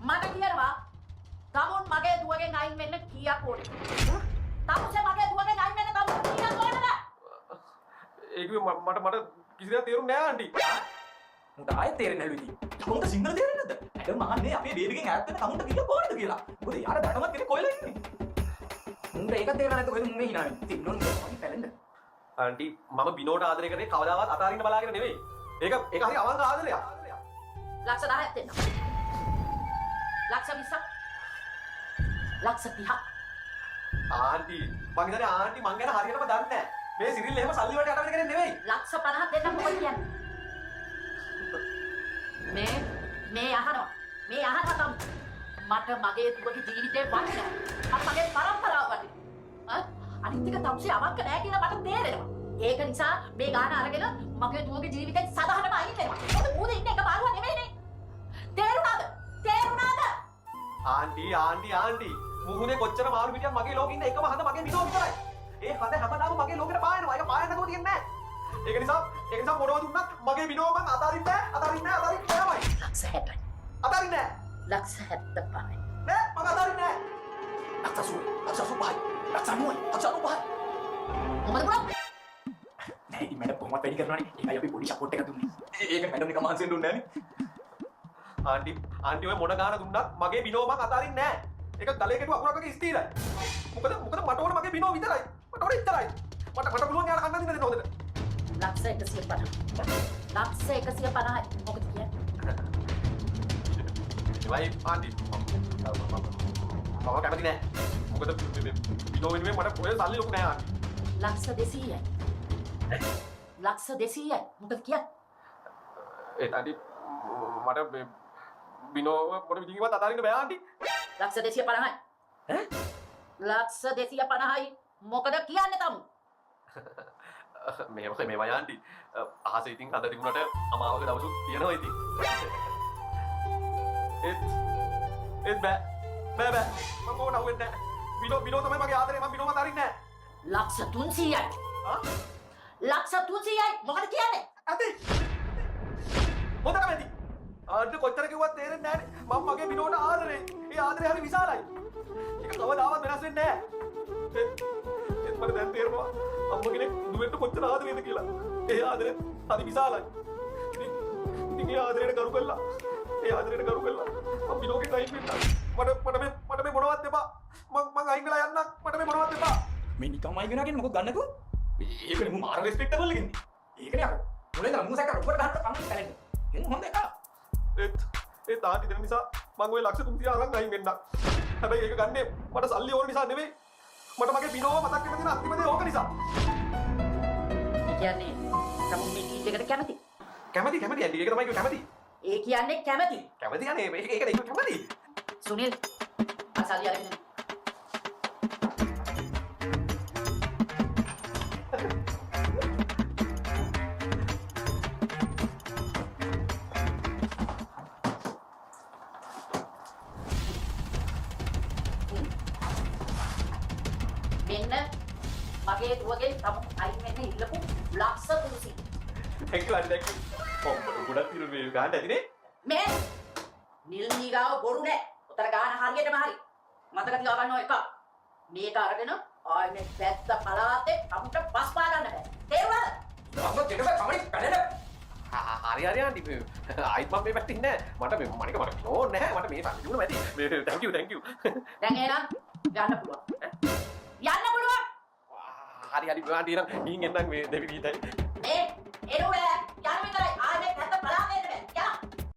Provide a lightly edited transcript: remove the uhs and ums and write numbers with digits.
මට කියනවා තමුන් මගේ දුවගෙන් අයින් වෙන්න කීයක් ඕනේ? තමුසේ මගේ දුවගෙන් අයින් වෙන්න තමුන් කීයක් ඕනද? ඒක මට කිසි දෙයක් තේරුම් නෑ ආන්ටි. මුට ආයෙත් තේරෙන්නේ නැලු ඉතින්. තමුන්ට සිංහල තේරෙන්නේ නැද්ද? ඇඩම් මහන්නේ අපේ බේබිගෙන් ඈත් වෙන්න තමුන්ට කීයක් ඕනද කියලා. මොකද යාර දැනවත් කෙනෙක් කොහෙල ඉන්නේ. මුන්ට ඒක තේරෙන්නේ නැද්ද කොහෙද මුන් මේ hina වෙන්නේ. ඉතින් නෝන් අපි පැලෙන්න. ආන්ටි මම බිනෝට ආදරය කරේ කවදාවත් අතාරින්න බලාගෙන නෙවෙයි. ඒක හරි අවංක ආදරයක්. ලක්ෂ 10ක් දෙන්න. ලක්ෂ 20ක්. ලක්ෂ 30ක්. ආන්ටි මං හිතන්නේ ආන්ටි මං ගැන හරියටම දන්නේ නැහැ. මේ සිරිල් එහෙම සල්ලි වලට යට වෙන කෙනෙක් නෙවෙයි. ලක්ෂ 50ක් දෙන්න මොකද කියන්නේ? මේ අහනවා තම මට මගේ දුවගේ ජීවිතේ වටිනවා. මගේ පරම්පරාව වටිනවා. අනිත් එක තමුසේ අවංක නැහැ කියලා මට තේරෙනවා. ඒක නිසා මේ ගාන අරගෙන මගේ දුවගේ ජීවිතේ සදාහනම අයින් වෙනවා. මොකද ඌද ඉන්නේ එක බාරුව නෙවෙයිනේ. තේරුණාද? ආන්ටි මුහුණේ කොච්චර මාරු පිටියක් මගේ ලෝකෙ ඉන්න එකම හඳ මගේ බිනෝ විතරයි. ඒ හඳ හැමදාම මගේ ලෝකෙට පායනවා. ඒක පායන්න නැතුව තියන්නේ නැහැ. ඒක නිසා මොනවද දුන්නත් මගේ බිනෝ මං අතාරින්නේ නැහැ. ලක්ෂ 60යි. අතාරින්නේ නැහැ. ලක්ෂ 75යි. නෑ මං අතාරින්නේ නැහැ. ලක්ෂ 80යි. ලක්ෂ 90යි. ලක්ෂ 95යි. මොකද බ්‍රෝ? නෑ ඉතින් මැඩම් කොහොමද වැඩි කරනවනේ. ඒකයි අපි පොඩි සපෝට් එකක් දුන්නේ. ඒක මැඩම් නිකන් මහන්සියෙන් දුන්නේ නෑනේ. ආන්ටි ඔය මොන ගාන දුන්නත් මගේ බිනෝ මං අතාරින්නේ නැහැ. ඒක ගලේ කෙටු අකුරක් වගේ ස්ථිරයි. මොකද මට ඕන මගේ බිනෝ විතරයි. මට ඕන ඉතරයි. මට පුළුවන් යාර කන්න දෙන්න හොඳට. ලක්ෂ 150. ලක්ෂ 150යි. මොකද කියන්නේ? ඒවයි ආන්ටි මම කැමති නෑ. මොකද බිනෝ වෙනුවෙන් මට ඔය සල්ලි ලොකු නෑ ආන්ටි. ලක්ෂ 200යි. ලක්ෂ 200යි. මොකද කියන්නේ? ඒත් ආන්ටි මට බිනෝ මොන විදිහකින්වත් අතාරින්න බෑ ආන්ටි. ලක්ෂ 250යි. ලක්ෂ 250යි. මොකද කියන්නේ තමු? මේවා ආන්ටි අහස ඉතින් අද තිබුණට අමාවක දවසුත් තියෙනවා ඉතින්. ඒත් බෑ මම ඕන අහුවෙන්නේ නැහැ. බිනෝ තමයි මගේ ආදරේ. මම බිනෝව අතාරින්නේ නැහැ. ලක්ෂ 300යි. ලක්ෂ 300යි. මොකද කියන්නේ? ඇති හොඳට ඇති. ආන්ටි කොච්චර කිව්වත් තේරෙන්නේ නැහැනේ. මම මගේ බිනෝට ආදරේ. ඒ ආදරේ හරි විශාලයි. ඒක කවදාවත් වෙනස් වෙන්නේ නැහැ. ඒත් මට දැන් තේරෙනවා අම්ම කෙනෙක් දුවෙන්ට කොච්චර ආදරේද කියලා. ඒ ආදරේ හරි විශාලයි. ඉතින් ඒ ආදරේට කරු කළා. මම බිනෝගේ ටයිම් වෙන්න. මට මේ මොනවත් එපා. මං අයින් වෙලා යන්නම්. මට මේ මොනවත් එපා. මේ නිකම්ම අයින් වෙනවා කියන්නේ මොකක් ගන්නකෝ? ඒකනේ මම මාර රෙස්පෙක්ටබල් එකන්නේ. ඒකනේ අර. මොලේ නම් මුසක රොබර් ගහන්න කන්න පැලෙන්න. ඒක හොඳ එකක්. ඒ තාටි දෙන නිසා මං ওই ලක්ෂ 300 අරන් අයින් වෙන්න. හැබැයි ඒක ගන්නේ මට සල්ලි ඕන නිසා නෙවෙයි. මට මගේ බිනෝව මතක් වෙන දින අන්තිම දේ ඕක නිසා. ඒ කියන්නේ තමුන් මේ කීට් එකට කැමති? කැමති ඇන්ටි. ඒක තමයි කැමති. ඒ කියන්නේ කැමති. කැමති යන්නේ ඒක කැමති. සුනිල් අසල්ලි අරගෙන මෙන්න මගේ දුවගේ තම අයින් වෙන්න ඉල්ලපු ලක්ෂ 300. thank you aunty thank you. කොම්බල ගොඩක් ඉරු මේ ගහන්න ඇතිනේ. මේ නිල් නීගාව බොරු නෑ. උතර ගාන හරියටම හරි. මතක තියාගන්න ඕන එක. මේක අරගෙන ආයි මේ පැත්ත පලාතේ අපුට පස් පා ගන්න බෑ. තේරුණාද? අම්ම දෙකම කමයි පැලෙන්න. හරි ආන්ටි ආයිත් මම මේ පැත්තේ ඉන්නේ නැහැ. මට ඕනේ නැහැ. මට මේ සල්ලි දුන්න මැදි. thank you දැන් එහෙනම් යන්න පුළුවන්. යන්න පුළුවන්. හරි ආන්ටි නම් ගිහින් එන්නම් මේ දෙවි ගීතයි.